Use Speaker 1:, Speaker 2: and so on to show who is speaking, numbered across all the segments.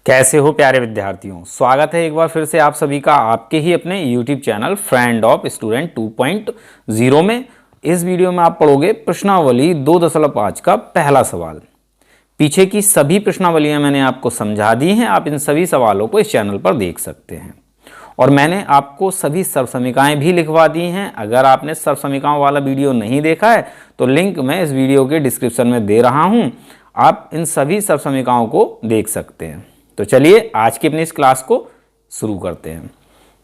Speaker 1: कैसे हो प्यारे विद्यार्थियों। स्वागत है एक बार फिर से आप सभी का आपके ही अपने YouTube channel friend of student 2.0 में। इस वीडियो में आप पढ़ोगे प्रश्नावली 2.5 का पहला सवाल। पीछे की सभी प्रश्नावलियां मैंने आपको समझा दी हैं। आप इन सभी सवालों को इस चैनल पर देख सकते हैं और मैंने आपको सभी सर्वसमीकाएं भी लिखवा दी हैं। अगर आपने सर्वसमीकाओं वाला वीडियो नहीं देखा है तो लिंक मैं इस वीडियो के डिस्क्रिप्शन में दे रहा हूं, आप इन सभी सर्वसमीकाओं को देख सकते हैं। तो चलिए आज की अपनी इस क्लास को शुरू करते हैं।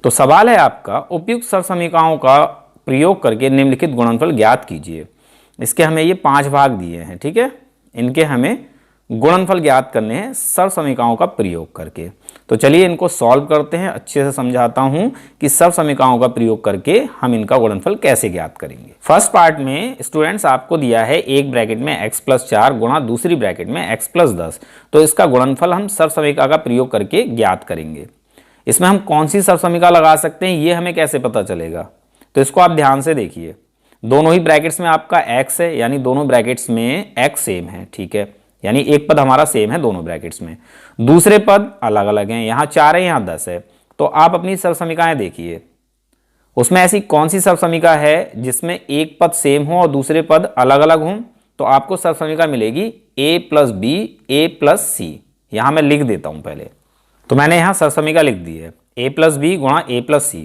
Speaker 1: तो सवाल है आपका, उपयुक्त सर्वसमीकाओं का प्रयोग करके निम्नलिखित गुणनफल ज्ञात कीजिए। इसके हमें ये 5 भाग दिए हैं, ठीक है। इनके हमें गुणनफल ज्ञात करने हैं सर्वसमीकाओं का प्रयोग करके। तो चलिए इनको सॉल्व करते हैं। अच्छे से समझाता हूं कि सर्वसमीकाओं का प्रयोग करके हम इनका गुणनफल कैसे ज्ञात करेंगे। फर्स्ट पार्ट में स्टूडेंट्स आपको दिया है एक ब्रैकेट में x+4 गुणा दूसरी ब्रैकेट में x+10। तो इसका गुणनफल हम सर्वसमीका का प्रयोग करके ज्ञात करेंगे। इसमें हम कौन सी सर्वसमीका लगा सकते हैं ये हमें कैसे पता चलेगा, तो इसको आप ध्यान से देखिए। दोनों ही ब्रैकेट्स में आपका x है, यानी दोनों ब्रैकेट्स में x सेम है, ठीक है। यानी एक पद हमारा सेम है दोनों ब्रैकेट्स में, दूसरे पद अलग अलग हैं। यहाँ 4 है, यहाँ 10 है। तो आप अपनी सर्वसमीकाएं देखिए, उसमें ऐसी कौन सी सर्वसमीका है जिसमें एक पद सेम हो और दूसरे पद अलग अलग हों। तो आपको सर्वसमीका मिलेगी a + b a + c। यहाँ मैं लिख देता हूँ पहले। तो मैंने यहाँ सर्वसमीका लिख दी है a + b गुणा a + c।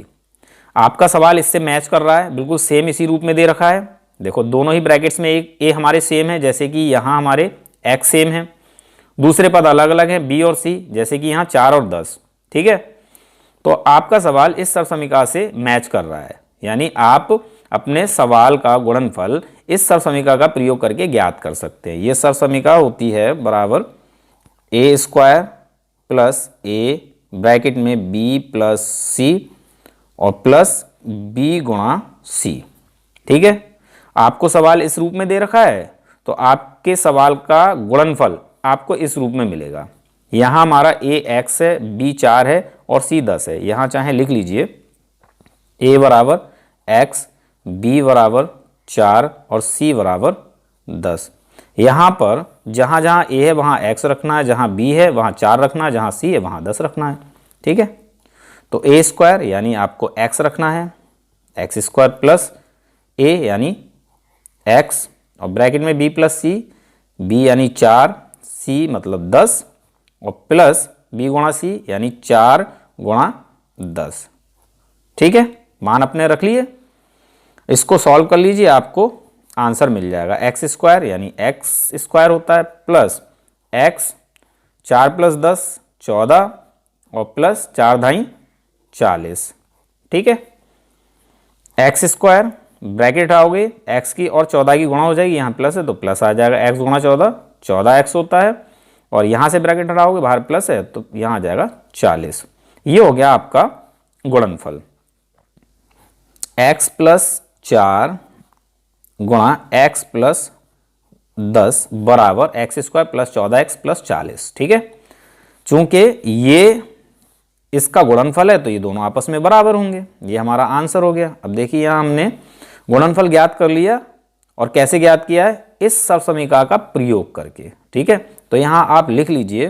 Speaker 1: आपका सवाल इससे मैच कर रहा है, बिल्कुल सेम इसी रूप में दे रखा है। देखो दोनों ही ब्रैकेट्स में एक a हमारे सेम है, जैसे कि यहाँ हमारे x सेम है। दूसरे पद अलग अलग हैं b और c, जैसे कि यहाँ 4 और 10, ठीक है। तो आपका सवाल इस सर्वसमीका से मैच कर रहा है, यानी आप अपने सवाल का गुणनफल इस सर्वसमीका का प्रयोग करके ज्ञात कर सकते हैं। ये सर्वसमीका होती है बराबर a² + a ब्रैकेट में b + c और प्लस b गुणा c, ठीक है। आपको सवाल इस रूप में दे रखा है तो आपके सवाल का गुणनफल आपको इस रूप में मिलेगा। यहाँ हमारा a x है, b 4 है और c 10 है। यहाँ चाहे लिख लीजिए a बराबर x, b बराबर 4 और c बराबर 10। यहाँ पर जहाँ जहाँ a है वहाँ x रखना है, जहाँ b है वहाँ 4 रखना है, जहाँ c है वहाँ 10 रखना है, ठीक है। तो a² यानी आपको x रखना है, x² प्लस a यानी x और ब्रैकेट में b + c, b यानी 4, c मतलब 10 और प्लस b गुणा c यानी 4 गुणा 10, ठीक है। मान अपने रख लिए, इसको सॉल्व कर लीजिए, आपको आंसर मिल जाएगा। x² यानी x² होता है प्लस x 4 + 10 14 और प्लस 4 धाई 40, ठीक है। x² ब्रैकेट हटाओगे, x की और 14 की गुणा हो जाएगी, यहाँ प्लस है तो प्लस आ जाएगा, x गुणा 14 14x होता है। और यहाँ से ब्रैकेट हटाओगे, बाहर प्लस है तो यहाँ आ जाएगा 40। ये हो गया आपका गुणनफल x + 4 गुणा x + 10 बराबर x² + 14x + 40, ठीक है। चूंकि ये इसका गुणनफल है तो ये दोनों आपस में बराबर होंगे, ये हमारा आंसर हो गया। अब देखिए यहाँ हमने गुणनफल ज्ञात कर लिया और कैसे ज्ञात किया है, इस सर्वसमीका का प्रयोग करके, ठीक है। तो यहाँ आप लिख लीजिए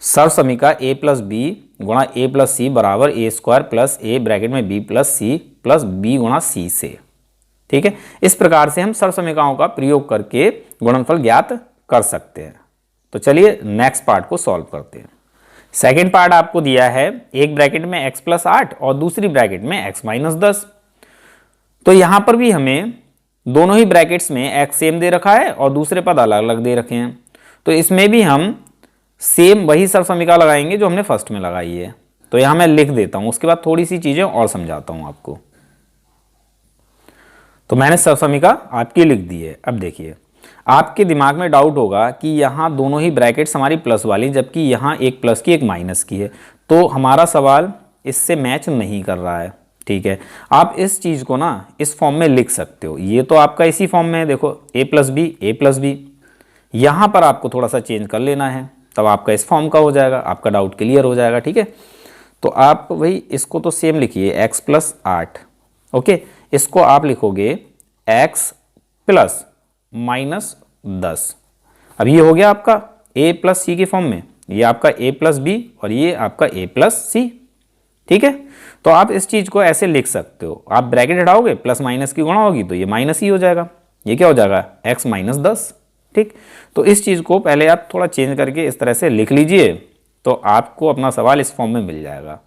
Speaker 1: सर्वसमीका a + b गुणा a + c बराबर a² + a ब्रैकेट में b + c प्लस b गुणा c से, ठीक है। इस प्रकार से हम सर्वसमीकाओं का प्रयोग करके गुणनफल ज्ञात कर सकते हैं। तो चलिए नेक्स्ट पार्ट को सॉल्व करते हैं। सेकेंड पार्ट आपको दिया है एक ब्रैकेट में x + 8 और दूसरी ब्रैकेट में x - 10। तो यहां पर भी हमें दोनों ही ब्रैकेट्स में x सेम दे रखा है और दूसरे पद अलग अलग दे रखे हैं। तो इसमें भी हम सेम वही सर्वसमीका लगाएंगे जो हमने फर्स्ट में लगाई है। तो यहां मैं लिख देता हूं, उसके बाद थोड़ी सी चीजें और समझाता हूं आपको। तो मैंने सर्वसमीका आपकी लिख दी है। अब देखिए आपके दिमाग में डाउट होगा कि यहाँ दोनों ही ब्रैकेट्स हमारी प्लस वाली, जबकि यहाँ एक प्लस की एक माइनस की है, तो हमारा सवाल इससे मैच नहीं कर रहा है, ठीक है। आप इस चीज़ को ना इस फॉर्म में लिख सकते हो। ये तो आपका इसी फॉर्म में है, देखो a + b। यहाँ पर आपको थोड़ा सा चेंज कर लेना है, तब आपका इस फॉर्म का हो जाएगा, आपका डाउट क्लियर हो जाएगा, ठीक है। तो आप वही इसको तो सेम लिखिए x + 8, ओके। इसको आप लिखोगे x + -10। अब ये हो गया आपका ए प्लस सी के फॉर्म में, ये आपका ए प्लस बी और ये आपका ए प्लस सी। ठीक है, तो आप इस चीज़ को ऐसे लिख सकते हो, आप ब्रैकेट हटाओगे प्लस माइनस की गुणा होगी तो ये माइनस ही हो जाएगा, ये क्या हो जाएगा x माइनस 10। ठीक, तो इस चीज़ को पहले आप थोड़ा चेंज करके इस तरह से लिख लीजिए तो आपको अपना सवाल इस फॉर्म में मिल जाएगा।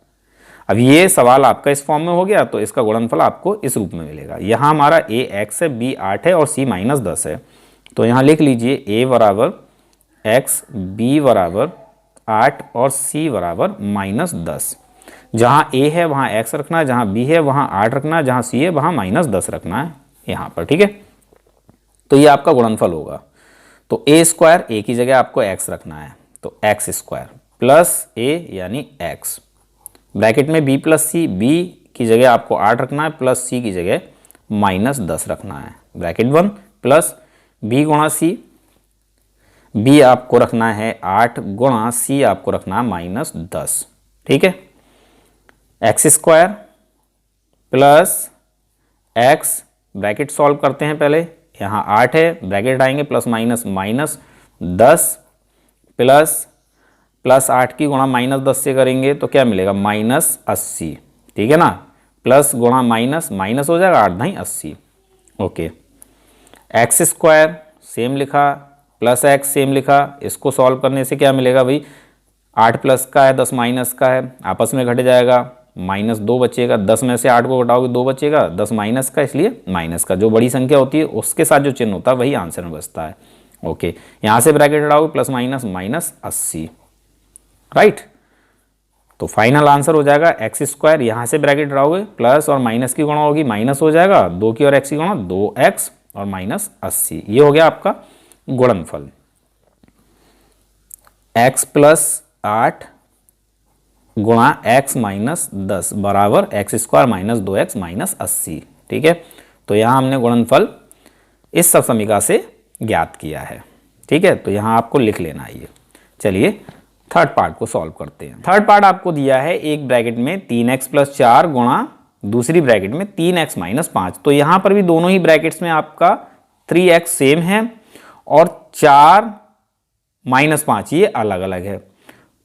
Speaker 1: अब ये सवाल आपका इस फॉर्म में हो गया तो इसका गुणनफल आपको इस रूप में मिलेगा। यहाँ हमारा a x है, b 8 है और c माइनस 10 है, तो यहाँ लिख लीजिए a बराबर x, b बराबर 8 और c बराबर माइनस 10। जहाँ a है वहाँ x रखना है, जहाँ b है वहाँ 8 रखना है, जहाँ c है वहाँ माइनस 10 रखना है यहाँ पर। ठीक है, तो ये आपका गुणनफल होगा। तो a स्क्वायर, a की जगह आपको x रखना है तो x स्क्वायर प्लस a यानी x, ब्रैकेट में b प्लस सी, b की जगह आपको 8 रखना है प्लस c की जगह माइनस 10 रखना है, ब्रैकेट 1 प्लस b गुणा c, b आपको रखना है 8 गुणा c आपको रखना है माइनस 10। ठीक है, x square plus x, bracket solve करते हैं पहले, यहाँ 8 है ब्रैकेट आएंगे प्लस माइनस माइनस 10 प्लस 8 की गुणा माइनस 10 से करेंगे तो क्या मिलेगा माइनस 80। ठीक है ना, प्लस गुणा माइनस माइनस हो जाएगा 8 9 80। ओके, एक्स स्क्वायर सेम लिखा प्लस एक्स सेम लिखा, इसको सॉल्व करने से क्या मिलेगा भाई 8 प्लस का है 10 माइनस का है, आपस में घट जाएगा, माइनस 2 बचेगा, 10 में से 8 को घटाओगे 2 बचेगा, 10 माइनस का, इसलिए माइनस का जो बड़ी संख्या होती है उसके साथ जो चिन्ह होता है वही आंसर में बचता है। ओके, यहाँ से ब्रैकेट हटाओगे प्लस माइनस माइनस 80, राइट। तो फाइनल आंसर हो जाएगा एक्स स्क्वायर, यहाँ से ब्रैकेट हटाओगे प्लस और माइनस की गुणा होगी माइनस हो जाएगा, 2 की और एक्स की गुणा 2x और माइनस 80, ये हो गया आपका गुणनफल। x प्लस 8 गुणा x माइनस 10 बराबर x square minus 2x minus 80। ठीक है, तो यहाँ हमने गुणनफल इस सब समीकरण से ज्ञात किया है। ठीक है, तो यहाँ आपको लिख लेना है ये। चलिए थर्ड पार्ट को सॉल्व करते हैं। थर्ड पार्ट आपको दिया है एक ब्रैकेट में 3x प्लस 4 गुणा दूसरी ब्रैकेट में 3x माइनस 5। तो यहाँ पर भी दोनों ही ब्रैकेट्स में आपका 3x सेम है और 4 माइनस 5 ये अलग अलग है।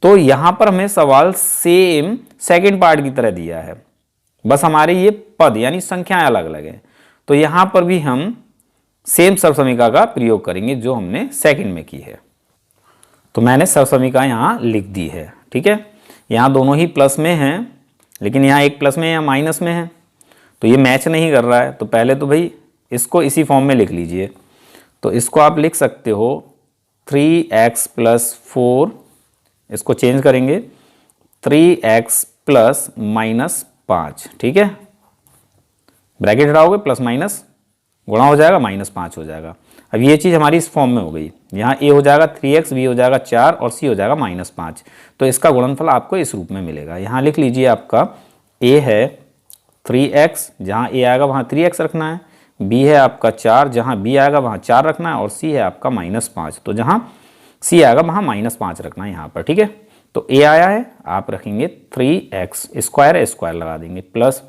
Speaker 1: तो यहाँ पर हमें सवाल सेम सेकेंड पार्ट की तरह दिया है, बस हमारे ये पद यानी संख्याएं अलग अलग हैं। तो यहाँ पर भी हम सेम सर्वसमीकरण का प्रयोग करेंगे जो हमने सेकंड में की है। तो मैंने सर्वसमीकरण यहाँ लिख दी है। ठीक है, यहाँ दोनों ही प्लस में हैं, लेकिन यहाँ एक प्लस में या माइनस में है तो ये मैच नहीं कर रहा है। तो पहले तो भाई इसको इसी फॉर्म में लिख लीजिए। तो इसको आप लिख सकते हो 3x प्लस 4, इसको चेंज करेंगे 3x प्लस माइनस 5। ठीक है, ब्रैकेट हटाओगे प्लस माइनस गुणा हो जाएगा माइनस 5 हो जाएगा। अब ये चीज़ हमारी इस फॉर्म में हो गई, यहाँ a हो जाएगा 3x, b हो जाएगा 4 और c हो जाएगा माइनस 5। तो इसका गुणनफल आपको इस रूप में मिलेगा। यहाँ लिख लीजिए आपका a है 3x, जहाँ a आएगा वहाँ 3x रखना है, b है आपका 4, जहाँ b आएगा वहाँ 4 रखना है और c है आपका माइनस 5, तो जहाँ c आएगा वहाँ माइनस 5 रखना है यहाँ पर। ठीक है, तो a आया है, आप रखेंगे 3x, स्क्वायर है स्क्वायर लगा देंगे, प्लस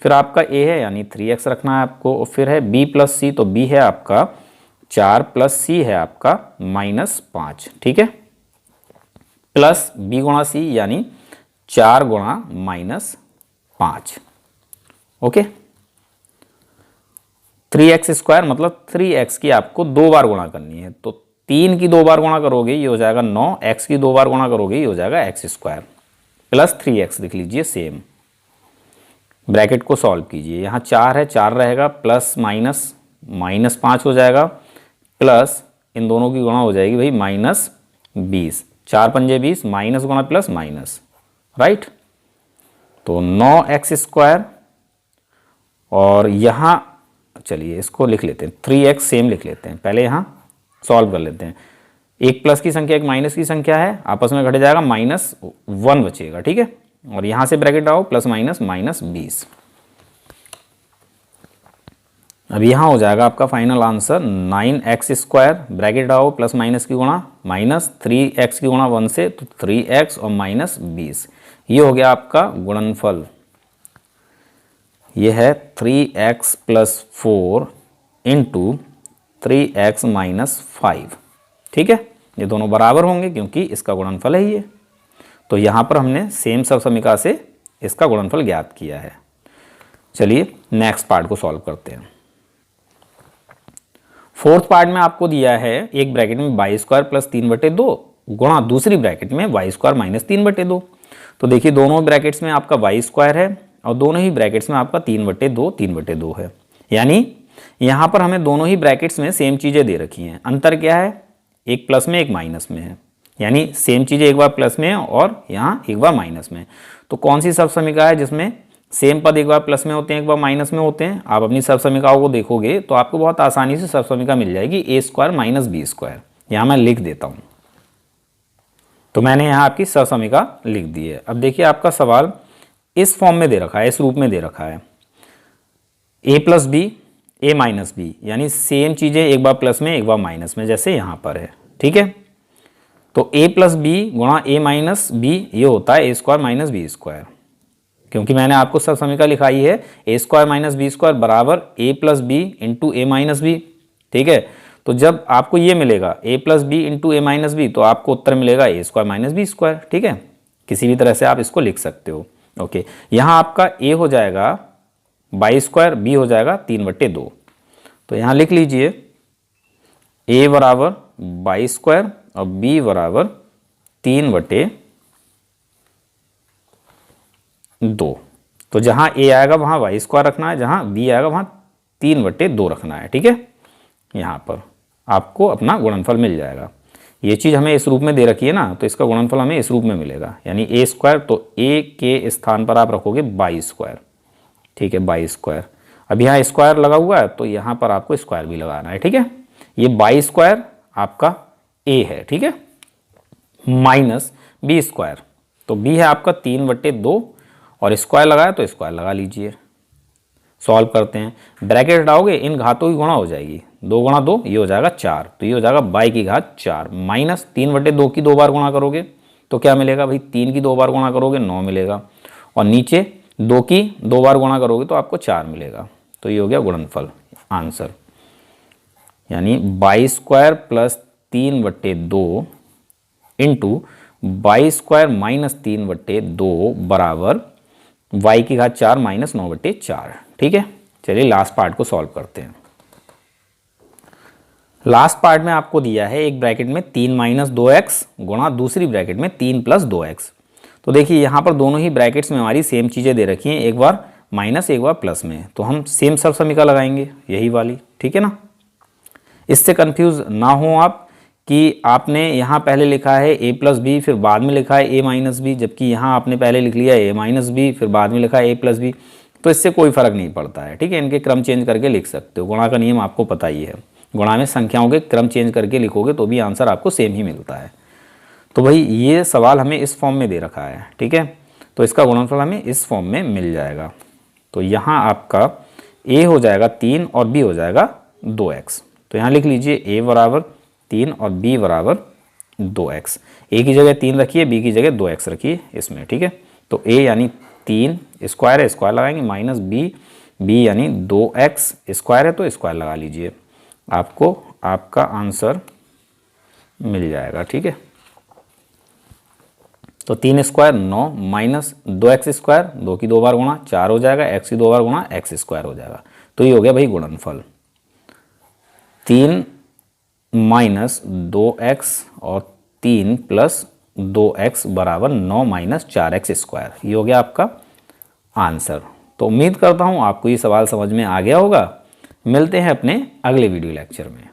Speaker 1: फिर आपका a है यानी 3x रखना है आपको, और फिर है b प्लस सी, तो b है आपका 4 प्लस c है आपका माइनस 5। ठीक है, प्लस b गुणा c यानी 4 गुणा माइनस 5। ओके, 3x स्क्वायर मतलब 3x की आपको 2 बार गुणा करनी है, तो 3 की 2 बार गुणा करोगे ये हो जाएगा 9, x की 2 बार गुणा करोगे ये हो जाएगा x स्क्वायर, प्लस 3x लिख लीजिए सेम। ब्रैकेट को सॉल्व कीजिए, यहाँ 4 है 4 रहेगा, प्लस माइनस माइनस 5 हो जाएगा, प्लस इन दोनों की गुणा हो जाएगी भाई माइनस 20, 4 पंजे 20, माइनस गुणा प्लस माइनस, राइट। तो 9x स्क्वायर, और यहाँ चलिए इसको लिख लेते हैं 3x सेम लिख लेते हैं, पहले यहाँ सॉल्व कर लेते हैं। एक प्लस की संख्या एक माइनस की संख्या है, आपस में घट जाएगा, माइनस 1 बचेगा। ठीक है, और यहाँ से ब्रैकेट आओ प्लस माइनस माइनस 20। अब यहाँ हो जाएगा आपका final answer 9x square, bracket आओ प्लस माइनस की गुणा माइनस 3x की गुणा 1 से, तो 3x और माइनस 20, ये हो गया आपका गुणनफल। ये है 3x plus 4 into 3x minus 5। ठीक है, ये दोनों बराबर होंगे क्योंकि इसका गुणनफल है ये। तो यहाँ पर हमने सेम सर्वसमीका से इसका गुणनफल ज्ञात किया है। चलिए नेक्स्ट पार्ट को सॉल्व करते हैं। फोर्थ पार्ट में आपको दिया है एक ब्रैकेट में वाई स्क्वायर प्लस 3/2 गुणा दूसरी ब्रैकेट में वाई स्क्वायर माइनस 3/2। तो देखिए दोनों ब्रैकेट्स में आपका वाई स्क्वायर है और दोनों ही ब्रैकेट्स में आपका 3/2 है। यानी यहाँ पर हमें दोनों ही ब्रैकेट्स में सेम चीज़ें दे रखी हैं। अंतर क्या है, एक प्लस में एक माइनस में है। यानी सेम चीज़ें एक बार प्लस में है और यहाँ एक बार माइनस में। तो कौन सी सर्वसमीका है जिसमें सेम पद एक बार प्लस में होते हैं एक बार माइनस में होते हैं? आप अपनी सर्वसमीकाओं को देखोगे तो आपको बहुत आसानी से सर्वसमीका मिल जाएगी ए स्क्वायर माइनस बी स्क्वायर। यहाँ मैं लिख देता हूँ। तो मैंने यहाँ आपकी सर्वसमीका लिख दी है। अब देखिए आपका सवाल इस फॉर्म में दे रखा है, इस रूप में दे रखा है, ए प्लस बी ए माइनस बी, यानी सेम चीज़ें एक बार प्लस में एक बार माइनस में, जैसे यहाँ पर है। ठीक है, तो ए प्लस बी गुणा ए माइनस बी ये होता है ए स्क्वायर माइनस बी स्क्वायर, क्योंकि मैंने आपको सर्वसमीका लिखाई है ए स्क्वायर माइनस बी स्क्वायर बराबर ए प्लस बी इंटू ए माइनस बी। ठीक है, तो जब आपको ये मिलेगा ए प्लस बी इंटू ए माइनस बी तो आपको उत्तर मिलेगा ए स्क्वायर माइनस बी स्क्वायर। ठीक है, किसी भी तरह से आप इसको लिख सकते हो। ओके, यहाँ आपका ए हो जाएगा बाई स्क्वायर, बी हो जाएगा 3/2। तो यहाँ लिख लीजिए ए बराबर बाई स्क्वायर और बी बराबर 3/2। तो जहाँ ए आएगा वहाँ वाई स्क्वायर रखना है, जहाँ बी आएगा वहाँ 3/2 रखना है। ठीक है, यहाँ पर आपको अपना गुणनफल मिल जाएगा। ये चीज़ हमें इस रूप में दे रखी है ना, तो इसका गुणनफल हमें इस रूप में मिलेगा, यानी ए स्क्वायर। तो ए के स्थान पर आप रखोगे बाई स्क्वायर। ठीक है, बाई स्क्वायर। अब यहाँ स्क्वायर लगा हुआ है तो यहाँ पर आपको स्क्वायर भी लगाना है। ठीक है, ये बाई स्क्वायर आपका ए है। ठीक है, माइनस बी स्क्वायर, तो बी है आपका 3/2 और स्क्वायर लगाया तो स्क्वायर लगा लीजिए। सॉल्व करते हैं, ब्रैकेट हटाओगे इन घातों की गुणा हो जाएगी, 2 गुणा 2 ये हो जाएगा 4, तो ये हो जाएगा बाई की घात 4 माइनस 3/2 की 2 बार गुणा करोगे तो क्या मिलेगा भाई, 3 की 2 बार गुणा करोगे 9 मिलेगा, और नीचे 2 की 2 बार गुणा करोगे तो आपको 4 मिलेगा। तो ये हो गया गुणनफल, आंसर। यानी by square plus 3/2 into by square minus 3/2 बराबर वाई की घात 4 माइनस 9/4। ठीक है, चलिए लास्ट पार्ट को सॉल्व करते हैं। लास्ट पार्ट में आपको दिया है एक ब्रैकेट में 3 - 2x गुणा दूसरी ब्रैकेट में 3 + 2x। तो देखिए यहाँ पर दोनों ही ब्रैकेट्स में हमारी सेम चीज़ें दे रखी हैं, एक बार माइनस एक बार प्लस में, तो हम सेम सर्वसमीका लगाएंगे यही वाली। ठीक है ना, इससे कंफ्यूज ना हो आप कि आपने यहाँ पहले लिखा है a प्लस बी फिर बाद में लिखा है a माइनस बी, जबकि यहाँ आपने पहले लिख लिया a माइनस बी फिर बाद में लिखा है a प्लस बी। तो इससे कोई फर्क नहीं पड़ता है। ठीक है, इनके क्रम चेंज करके लिख सकते हो, गुणा का नियम आपको पता ही है। गुणा में संख्याओं के क्रम चेंज करके लिखोगे तो भी आंसर आपको सेम ही मिलता है। तो भाई ये सवाल हमें इस फॉर्म में दे रखा है। ठीक है, तो इसका गुणनफल हमें इस फॉर्म में मिल जाएगा। तो यहाँ आपका a हो जाएगा 3 और b हो जाएगा 2x। तो यहाँ लिख लीजिए a बराबर 3 और b बराबर 2x। a की जगह 3 रखिए, b की जगह 2x रखिए इसमें। ठीक है, तो a यानी 3 स्क्वायर है, स्क्वायर लगाएंगे, माइनस b यानी 2x स्क्वायर है तो स्क्वायर लगा लीजिए, आपको आपका आंसर मिल जाएगा। ठीक है, तो 3 स्क्वायर 9 माइनस 2x स्क्वायर, 2 की 2 बार गुणा 4 हो जाएगा, x की 2 बार गुणा x स्क्वायर हो जाएगा। तो ये हो गया भाई गुणनफल, 3 माइनस 2x और 3 प्लस 2x बराबर 9 माइनस 4x स्क्वायर। ये हो गया आपका आंसर। तो उम्मीद करता हूँ आपको ये सवाल समझ में आ गया होगा। मिलते हैं अपने अगले वीडियो लेक्चर में।